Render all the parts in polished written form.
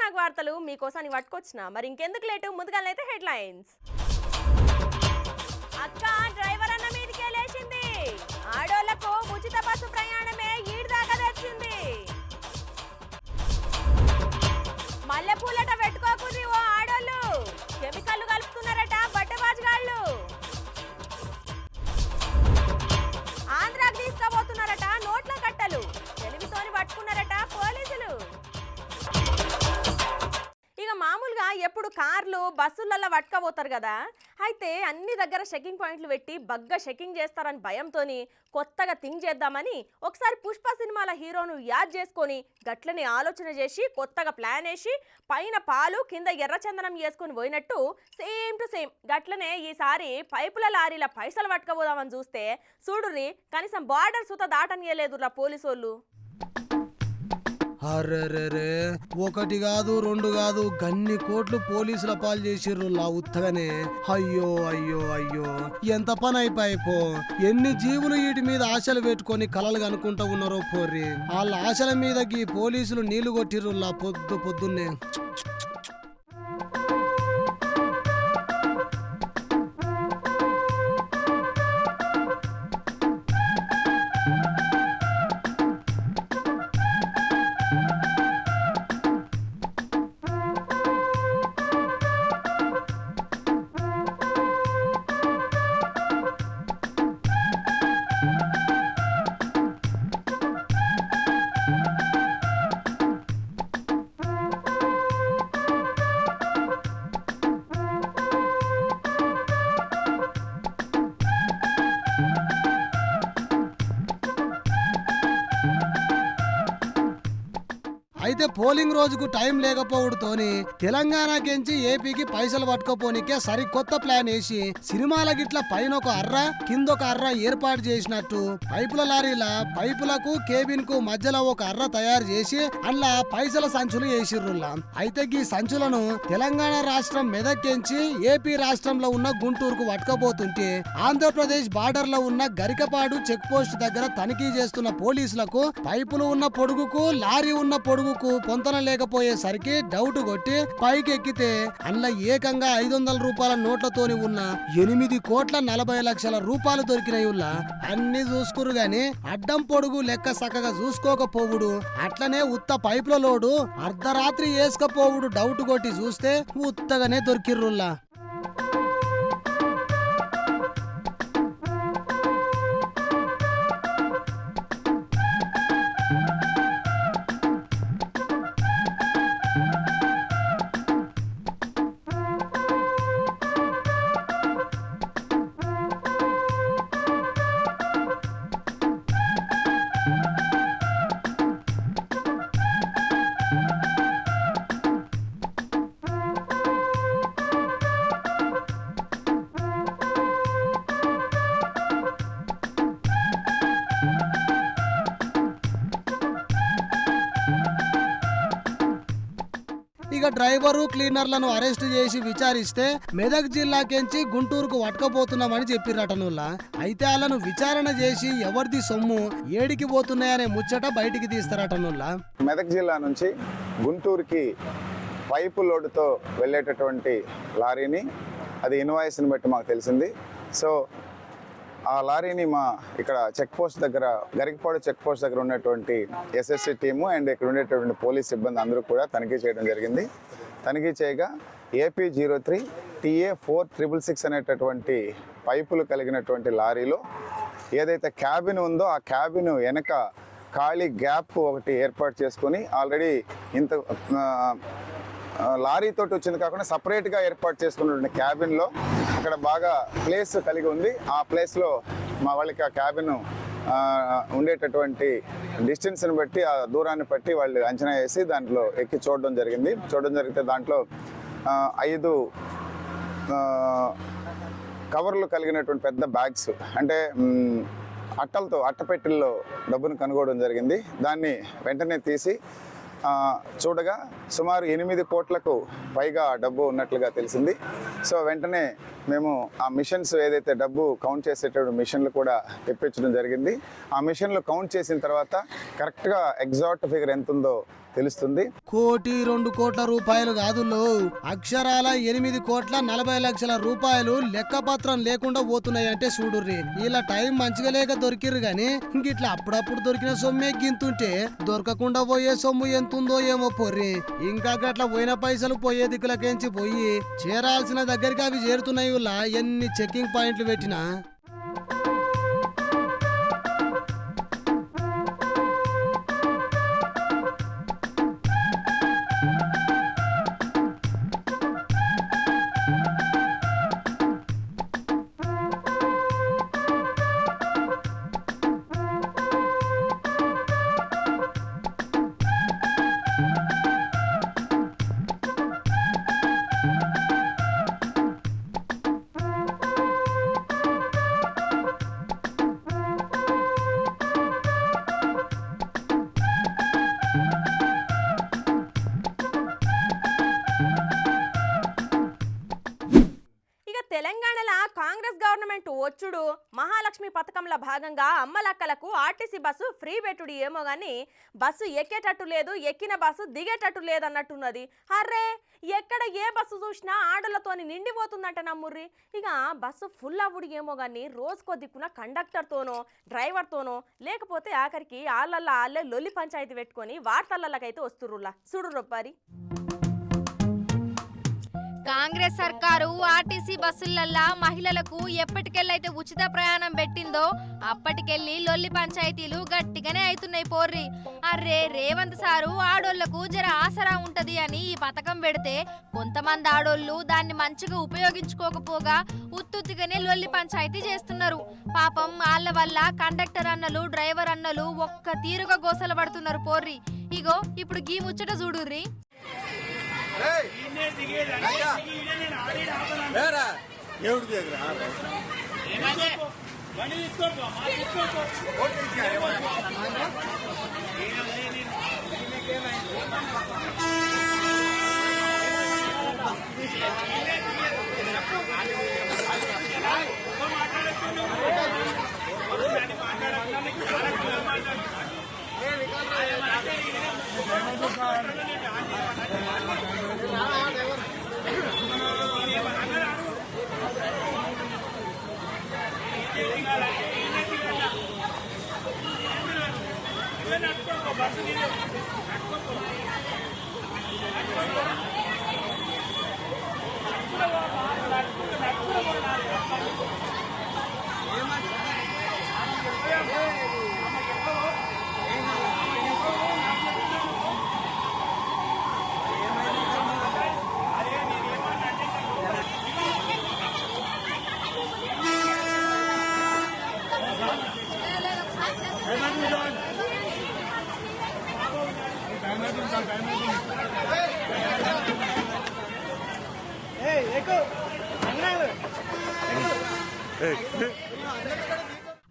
ఖతర్నాక్ వార్తలు మీకోసానికి పట్టుకొచ్చిన. మరి ఇంకెందుకు లేటు, ముందుగానైతే హెడ్లైన్స్. అక్క డ్రైవర్ అన్న మీదకే లేచింది. ఆడోళ్లకు ఉచిత బస్సు ప్రయాణమే ఈడు దాకా తెచ్చింది. మల్లెపూలట పెట్టుకోకుది ఓ ఆడోళ్ళు, కెమికల్ కలుపుతున్నారట బట్టబాజుగాళ్ళు. ఆంధ్రాకి తీసుకుపోతున్నారట నోట్ల కట్టలు, తెలివితోని పట్టుకున్నారట పోలీసులు. ఇక మామూలుగా ఎప్పుడు కార్లు బస్సులలో పట్టుకపోతారు కదా, అయితే అన్ని దగ్గర చెకింగ్ పాయింట్లు పెట్టి బగ్గా చెకింగ్ చేస్తారని భయంతోని కొత్తగా థింక్ చేద్దామని ఒకసారి పుష్ప సినిమాల హీరోను యాద్ చేసుకొని గట్లని ఆలోచన చేసి కొత్తగా ప్లాన్ వేసి పైన పాలు కింద ఎర్రచందనం చేసుకొని పోయినట్టు సేమ్ టు సేమ్ గట్లనే ఈసారి పైపుల లారీల పైసలు పట్టుకపోదామని చూస్తే చూడుర్రి, కనీసం బార్డర్ సుత దాటనియలేదురా పోలీసు వాళ్ళు. అర్రెరే, ఒకటి కాదు రెండు కాదు గన్ని కోట్లు పోలీసుల పాలు చేసిర్రు లా ఉత్తగానే. అయ్యో అయ్యో అయ్యో, ఎంత పని అయిపోయిపో. ఎన్ని జీవులు వీటి మీద ఆశలు పెట్టుకొని కలలు అనుకుంటా ఉన్నారో పోర్రి. వాళ్ళ ఆశల మీదకి పోలీసులు నీళ్లు కొట్టిర్రు లా పొద్దున్నే. అయితే పోలింగ్ రోజుకు టైం లేకపోవడంతోని తెలంగాణకెంచి ఏపీకి పైసలు పట్టుకోపోనికే సరికొత్త ప్లాన్ వేసి సినిమాల గిట్ల పైన ఒక అర్ర కింద ఒక అర్ర ఏర్పాటు చేసినట్టు పైపుల లారీల పైపులకు కేబిన్ కు మధ్యలో ఒక అర్ర తయారు చేసి అందులో పైసల సంచులు వేసిర్రులా. అయితే ఈ సంచులను తెలంగాణ రాష్ట్రం మెదక్కెంచి ఏపీ రాష్ట్రంలో ఉన్న గుంటూరుకు పట్టుకోబోతుంటే ఆంధ్రప్రదేశ్ బార్డర్ లో ఉన్న గరికపాడు చెక్ పోస్ట్ దగ్గర తనిఖీ చేస్తున్న పోలీసులకు పైపులు ఉన్న పొడుగుకు లారీ ఉన్న పొడుగు పొంతన లేకపోయేసరికి డౌట్ కొట్టి పైకి ఎక్కితే అందులో ఏకంగా 500 రూపాయల నోట్లతోని ఉన్న 8,40,00,000 రూపాయలు దొరికినాయి. అన్ని చూసుకురు గాని అడ్డం పొడుగు లెక్క చక్కగా చూసుకోకపోవుడు, అట్లనే ఉత్త పైపుల లోడు అర్ధరాత్రి వేసుకపోవుడు డౌట్ కొట్టి చూస్తే ఉత్తగానే దొరికిర్రుల్లా. ఇక డ్రైవరు క్లీనర్లను అరెస్ట్ చేసి విచారిస్తే మెదక్ జిల్లాకెంచి గుంటూరుకు పట్టుకపోతున్నామని చెప్పిరటనుల్లా. అయితే వాళ్ళను విచారణ చేసి ఎవరిది సొమ్ము ఏడికి పోతున్నాయనే ముచ్చట బయటికి తీస్తారటనుల్లా. మెదక్ జిల్లా నుంచి గుంటూరుకి పైపు లోడుతో వెళ్ళేటటువంటి లారీని, అది ఇన్వాయిస్ని బట్టి మాకు తెలిసింది. సో ఆ లారీని మా ఇక్కడ చెక్ పోస్ట్ దగ్గర గరికపాడు చెక్ పోస్ట్ దగ్గర ఉన్నటువంటి ఎస్ఎస్సి టీము అండ్ ఇక్కడ ఉండేటటువంటి పోలీస్ సిబ్బంది అందరూ కూడా తనిఖీ చేయడం జరిగింది. తనిఖీ చేయగా AP03 TA4666 అనేటటువంటి పైపులు కలిగినటువంటి లారీలో ఏదైతే క్యాబిన్ ఉందో ఆ క్యాబిన్ వెనక ఖాళీ గ్యాప్ ఒకటి ఏర్పాటు చేసుకొని ఆల్రెడీ ఇంత లారీ తోటి వచ్చింది కాకుండా సపరేట్గా ఏర్పాటు చేసుకున్నటువంటి క్యాబిన్లో అక్కడ బాగా ప్లేస్ కలిగి ఉంది. ఆ ప్లేస్లో మా వాళ్ళకి ఆ క్యాబిన్ ఉండేటటువంటి డిస్టెన్స్ని బట్టి ఆ దూరాన్ని బట్టి వాళ్ళు అంచనా వేసి దాంట్లో ఎక్కి చూడడం జరిగితే దాంట్లో 5 కవర్లు కలిగినటువంటి పెద్ద బ్యాగ్స్ అంటే అట్టపెట్టెల్లో డబ్బును కనుగొనడం జరిగింది. దాన్ని వెంటనే తీసి చూడగా సుమారు 8 కోట్లకు పైగా డబ్బు ఉన్నట్లుగా తెలిసింది. సో వెంటనే మేము ఆ మిషన్స్ ఏదైతే డబ్బు కౌంట్ చేసేటప్పుడు మిషన్లు కూడా తెప్పించడం జరిగింది. ఆ మిషన్లు కౌంట్ చేసిన తర్వాత కరెక్ట్గా ఎగ్జాక్ట్ ఫిగర్ ఎంత ఉందో తెలుస్తుంది. 1,2 కోట్ల కాదుల్లో, అక్షరాల 8,40,00,000 రూపాయలు లెక్కపత్రం లేకుండా పోతున్నాయంటే చూడుర్రి. ఇలా టైం మంచిగా లేక దొరికిర్రు గాని ఇంకిట్లా అప్పుడప్పుడు దొరికిన సొమ్మే గింతుంటే దొరకకుండా పోయే సొమ్ము ఎంతుందో ఏమో పొర్రి. ఇంకా గట్లా పోయిన పైసలు పోయే దిక్కులకేంచి పోయి చేరాల్సిన దగ్గరికి అవి చేరుతున్నాయి. ఎన్ని చెకింగ్ పాయింట్లు పెట్టినా. తెలంగాణలో కాంగ్రెస్ గవర్నమెంట్ వచ్చుడు మహాలక్ష్మి పథకంలో భాగంగా అమ్మలక్కలకు ఆర్టీసీ బస్సు ఫ్రీ పెట్టుడు ఏమో కానీ బస్సు ఎక్కేటట్టు లేదు, ఎక్కిన బస్సు దిగేటట్టు లేదన్నట్టున్నది. అర్రే ఎక్కడ ఏ బస్సు చూసినా ఆడలతోని నిండిపోతుందంట నమ్ముర్రి. ఇక బస్సు ఫుల్ అవ్వుడు ఏమో కానీ రోజుకో దిక్కున కండక్టర్తోనో డ్రైవర్తోనో లేకపోతే ఆఖరికి ఆళ్ళే లొల్లి పంచాయతీ పెట్టుకొని వార్తలకైతే వస్తుర్రులా చూడు రొప్పారి. కాంగ్రెస్ సర్కారు ఆర్టీసీ బస్సులల్లా మహిళలకు ఎప్పటికెళ్ళైతే ఉచిత ప్రయాణం పెట్టిందో అప్పటికెళ్ళి లొల్లి పంచాయతీలు గట్టిగానే అవుతున్నాయి పోర్రి. అర్రే రేవంత్ సారు ఆడోళ్లకు జర ఆసరా ఉంటది అని ఈ పథకం పెడితే కొంతమంది ఆడోళ్ళు దాన్ని మంచిగా ఉపయోగించుకోకపోగా ఉత్తుత్తిగానే లొల్లి పంచాయతీ చేస్తున్నారు. పాపం వాళ్ళ వల్ల కండక్టర్ అన్నలు డ్రైవర్ అన్నలు ఒక్క తీరుగా గోసలు పడుతున్నారు పోర్రి. ఇగో ఇప్పుడు గీ ముచ్చట చూడుర్రి.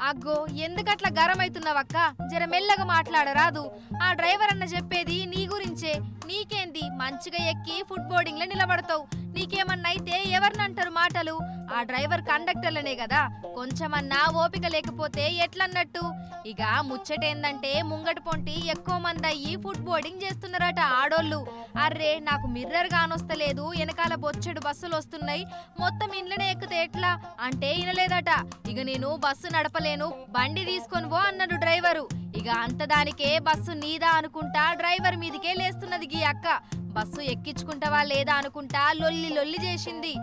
అగ్గో ఎందుకట్లా గరం అవుతున్నావక్క, జర మెల్లగా మాట్లాడరాదు. ఆ డ్రైవర్ అన్న చెప్పేది నీ గురించే. నీకేంది మంచిగా ఎక్కి ఫుడ్ బోర్డింగ్ లో నిలబడతావు. నీకేమన్నా అయితే ఎవరినంటారు మాటలు? ఆ డ్రైవర్ కండక్టర్లనే కదా. కొంచెమన్నా ఓపిక లేకపోతే ఎట్లన్నట్టు? ఇక ముచ్చటేందంటే ముంగటి పొంటి ఎక్కువ మంది అయ్యి ఫుడ్ బోర్డింగ్ చేస్తున్నారట ఆడోళ్ళు. అర్రే నాకు మిర్రర్ కానొస్తలేదు, వెనకాల బొచ్చెడు బస్సులు వస్తున్నాయి, మొత్తం ఇంట్లోనే ఎక్కితే ఎట్లా అంటే వినలేదట. ఇక నేను బస్సు నడపలేను, బండి తీసుకొని పో అన్నాడు డ్రైవరు. ఇక అంతదానికే బస్సు నీదా అనుకుంటా డ్రైవర్ మీదికే లేస్తున్నది గీ అక్క. బస్సు ఎక్కించుకుంటావా లేదా అనుకుంటా లొల్లి చేసింది.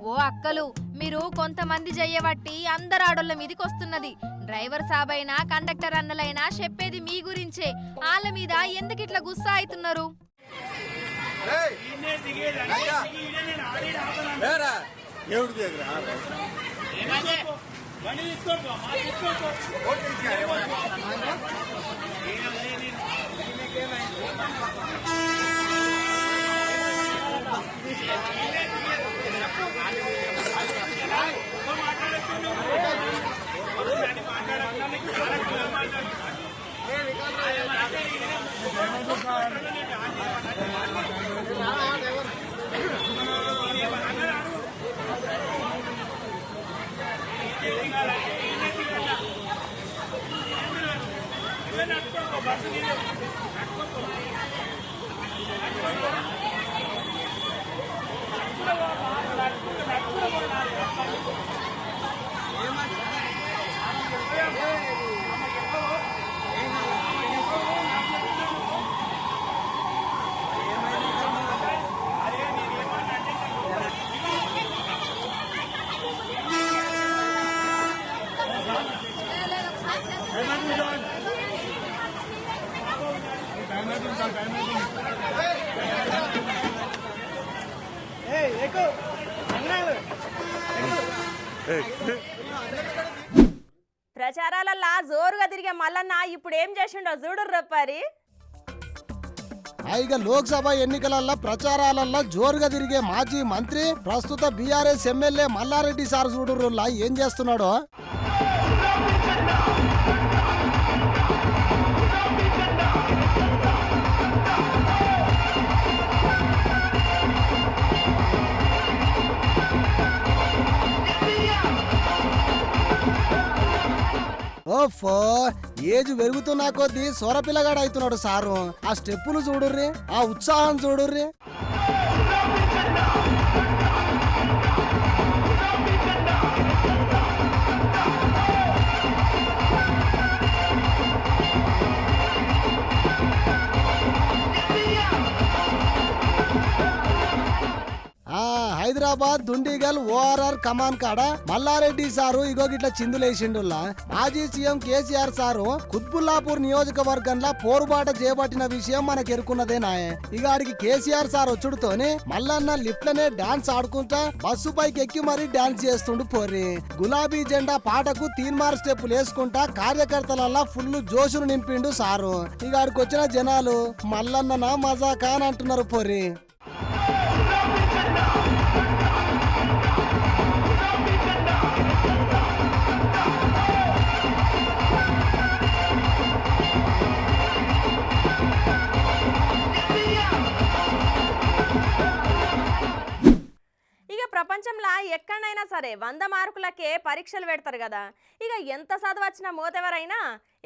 ఓ అక్కలు, మీరు కొంతమంది చెయ్యబట్టి అందరు ఆడోళ్ళ మీదికి వస్తున్నది. డ్రైవర్ సాబైనా కండక్టర్ అన్నలైనా చెప్పేది మీ గురించే. వాళ్ళ మీద ఎందుకు ఇట్లా గుస్సా అవుతున్నారు? ప్రచారాలల్లా జోరుగా తిరిగే మల్లన్న ఇప్పుడు ఏం చేసిండో చూడు రప్పారి. ఇక లోక్సభ ఎన్నికలల్లో ప్రచారాలల్లో జోరుగా తిరిగే మాజీ మంత్రి ప్రస్తుత బీఆర్ఎస్ ఎమ్మెల్యే మల్లారెడ్డి సార్ చూడురుల్లా ఏం చేస్తున్నాడో. ఓఫో ఏజ్ పెరుగుతున్నా కొద్దీ సొరపిల్లగాడు అవుతున్నాడు సారు. ఆ స్టెప్పులు చూడుర్రి, ఆ ఉత్సాహం చూడుర్రి. హైదరాబాద్ దుండిగల్ ఓఆర్ఆర్ కమాన్ కాడ మల్లారెడ్డి సారు ఇగో గిట్ల చిందులేసిండుల్లా. మాజీ సీఎం కేసీఆర్ సారు కుత్బుల్లాపూర్ నియోజకవర్గంలో పోరుబాట చేపట్టిన విషయం మనకెరుకున్నదేనాయే. ఇక ఆడికి కేసీఆర్ సార్ వచ్చుడుతోనే మల్లన్న లిఫ్ట్లనే డాన్స్ ఆడుకుంటా బస్సు పైకి ఎక్కి మరీ డాన్స్ చేస్తుండు పోర్రి. గులాబీ జెండా పాటకు తీన్మార్ స్టెప్పులు వేసుకుంటా కార్యకర్తలల్లా ఫుల్ జోషును నింపిండు సారు. ఇక ఆడికి వచ్చిన జనాలు మల్లన్న మజాకా అని అంటున్నారు పోర్రి. ప్రపంచంలో ఎక్కడైనా సరే 100 మార్కులకే పరీక్షలు పెడతారు కదా. ఇక ఎంత చదవచ్చినా మోతెవరైనా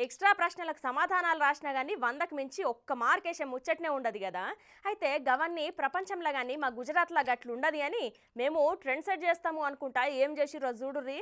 ఎక్స్ట్రా ప్రశ్నలకు సమాధానాలు రాసినా కానీ 100కు మించి ఒక్క మార్క్ వేసే ముచ్చటనే ఉండదు కదా. అయితే గవన్నీ ప్రపంచంలో కానీ మా గుజరాత్లో గట్లు ఉండదు అని మేము ట్రెండ్ సెట్ చేస్తాము అనుకుంటా ఏం చేసిర్రో చూడుర్రి.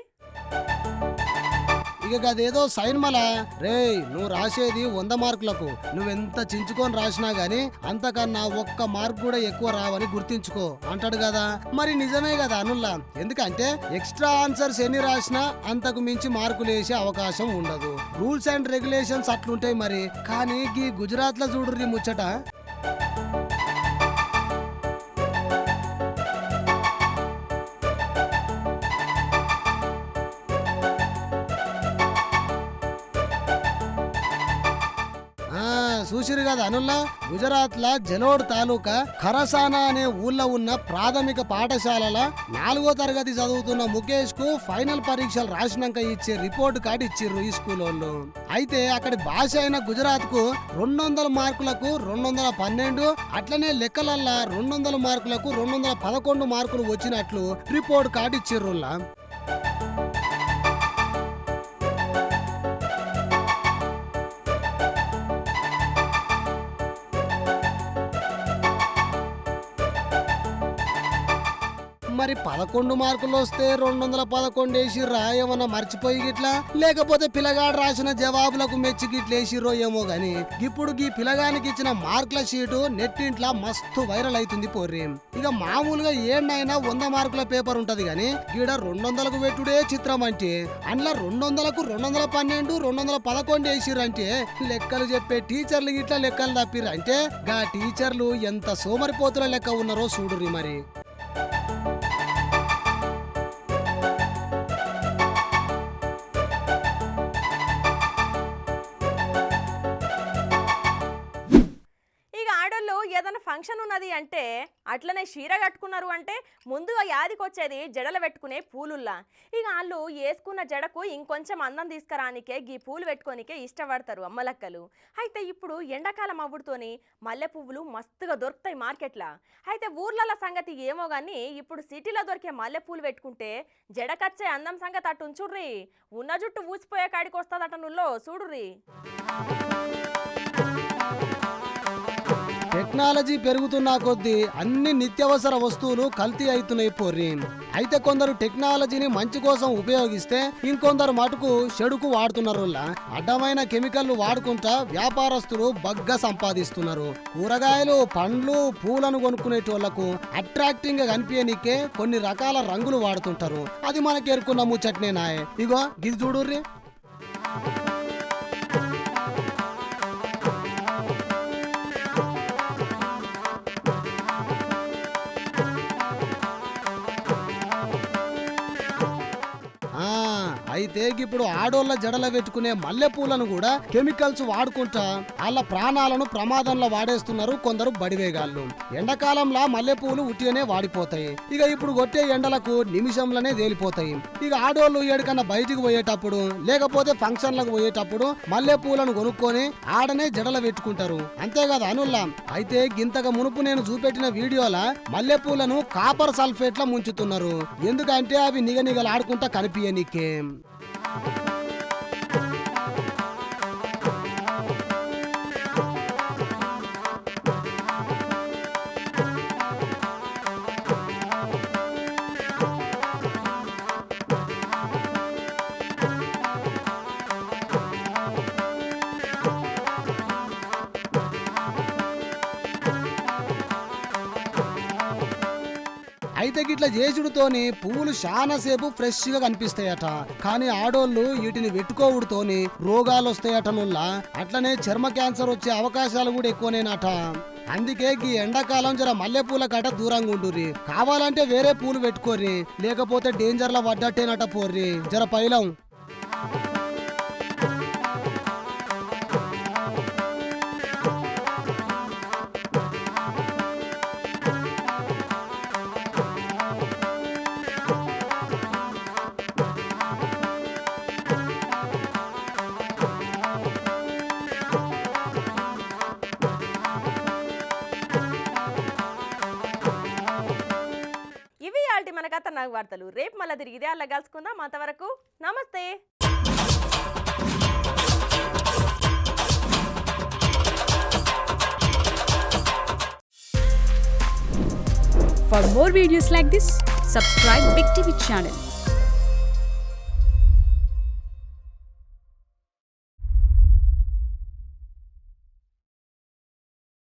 ఇక అదేదో సైన్ మలా రే నువ్వు రాసేది 100 మార్కులకు నువ్వెంత చించుకొని రాసినా గాని అంతకన్నా ఒక్క మార్క్ కూడా ఎక్కువ రావని గుర్తించుకో అంటాడు కదా. మరి నిజమే కదా అనుల్లా. ఎందుకంటే ఎక్స్ట్రా ఆన్సర్స్ ఎన్ని రాసినా అంతకు మించి మార్కులు వేసే అవకాశం ఉండదు. రూల్స్ అండ్ రెగ్యులేషన్స్ అట్లుంటాయి మరి. కానీ ఈ గుజరాత్ లో చూడుర్రి ముచ్చట. చూసిరు కదా అనుల్లా. గుజరాత్ లా జలోడ్ తాలూకా ఖరసానా అనే ఊళ్ళో ఉన్న ప్రాథమిక పాఠశాలల 4వ తరగతి చదువుతున్న ముఖేష్ కు ఫైనల్ పరీక్షలు రాసినాక ఇచ్చే రిపోర్ట్ కార్డు ఇచ్చిర్రు ఈ స్కూల్ వాళ్ళు. అయితే అక్కడి భాష అయిన గుజరాత్ కు 200 మార్కులకు 212, అట్లనే లెక్కలల్లా 200 మార్కులకు 211 మార్కులు వచ్చినట్లు రిపోర్ట్ కార్డు ఇచ్చిర్రుల్లా. మరి 11 మార్కులు వస్తే 211 వేసిర్రా ఏమన్నా మర్చిపోయి గిట్లా, లేకపోతే పిల్లగాడు రాసిన జవాబులకు మెచ్చి గిట్ల వేసిర్రో ఏమో గాని ఇప్పుడు ఈ పిల్లగానికి ఇచ్చిన మార్కుల షీటు నెట్టింట్లా మస్తు వైరల్ అవుతుంది పోర్రి. ఇక మామూలుగా ఏండైనా 100 మార్కుల పేపర్ ఉంటది గాని ఈడ 200కు పెట్టుడే చిత్రం. అంటే అందులో 200కు 212, 211 వేసిర్రంటే లెక్కలు చెప్పే టీచర్లు గిట్లా లెక్కలు తప్పిర్రంటే గా టీచర్లు ఎంత సోమరిపోతుల లెక్క ఉన్నారో చూడుర్రి మరి. ఏదైనా ఫంక్షన్ ఉన్నది అంటే అట్లనే చీర కట్టుకున్నారు అంటే ముందుగా యాదికొచ్చేది జడలు పెట్టుకునే పూలుల్లా. ఇక వాళ్ళు వేసుకున్న జడకు ఇంకొంచెం అందం తీసుకురానికే గీ పూలు పెట్టుకోనికే ఇష్టపడతారు అమ్మలక్కలు. అయితే ఇప్పుడు ఎండాకాలం అవ్వుడుతోని మల్లె పువ్వులు మస్తుగా దొరుకుతాయి మార్కెట్లా. అయితే ఊర్లలో సంగతి ఏమో కానీ ఇప్పుడు సిటీలో దొరికే మల్లె పూలు పెట్టుకుంటే జడకచ్చే అందం సంగతి అట్టు ఉంచుర్రి. ఉన్న జుట్టు ఊసిపోయే కాడికి వస్తుందట నుల్లో చూడుర్రి. టెక్నాలజీ పెరుగుతున్న కొద్దీ అన్ని నిత్యావసర వస్తువులు కల్తీ అవుతున్నాయి పోర్రి. అయితే కొందరు టెక్నాలజీని మంచి కోసం ఉపయోగిస్తే ఇంకొందరు మటుకు చెడుకు వాడుతున్నారు. అడ్డమైన కెమికల్లు వాడుకుంటా వ్యాపారస్తులు బగ్గా సంపాదిస్తున్నారు. కూరగాయలు, పండ్లు, పూలను కొనుక్కునేటోళ్లకు అట్రాక్టింగ్ గా కనిపించనీకే కొన్ని రకాల రంగులు వాడుతుంటారు. అది మనకి ఎరుకున్న ముచ్చట్నే నాయే. ఇగో ఇది చూడుర్రి. అయితే ఇప్పుడు ఆడోళ్ళ జడల పెట్టుకునే మల్లెపూలను కూడా కెమికల్స్ వాడుకుంటా వాళ్ళ ప్రాణాలను ప్రమాదంలో వాడేస్తున్నారు కొందరు బడివేగాళ్ళు. ఎండాకాలంలో మల్లెపూలు ఉట్టిగానే వాడిపోతాయి. ఇక ఇప్పుడు కొట్టే ఎండలకు నిమిషంలోనే తేలిపోతాయి. ఇక ఆడోళ్ళు ఏడికన్నా బయటికి పోయేటప్పుడు లేకపోతే ఫంక్షన్లకు పోయేటప్పుడు మల్లెపూలను కొనుక్కొని ఆడనే జడల పెట్టుకుంటారు. అంతేకాదు అనుల్లా. అయితే గింతగా మునుపు నేను చూపెట్టిన వీడియోల మల్లెపూలను కాపర్ సల్ఫేట్ లా ముంచుతున్నారు. ఎందుకంటే అవి నిగనిగలాడుకుంటా కనిపించనీకే. అయితే గిట్ల చేసుడుతోని పువ్వులు చాలాసేపు ఫ్రెష్ గా కనిపిస్తాయట. కానీ ఆడోళ్ళు వీటిని పెట్టుకోవుడుతోని రోగాలు వస్తాయటనుల్లా. అట్లనే చర్మ క్యాన్సర్ వచ్చే అవకాశాలు కూడా ఎక్కువనేనట. అందుకే ఈ ఎండాకాలం జర మల్లెపూల కట దూరంగా ఉండుర్రి. కావాలంటే వేరే పూలు పెట్టుకోర్రి, లేకపోతే డేంజర్ లా పడ్డట్టేనట పోర్రి. జర పైలం. ఇవి ఆల్టి మన కథ నాకు వార్తలు. రేపు మళ్ళీ తిరిగి ఇదే అలా కలుసుకుందాం. అంతవరకు నమస్తే. For more videos like this, subscribe Big TV channel.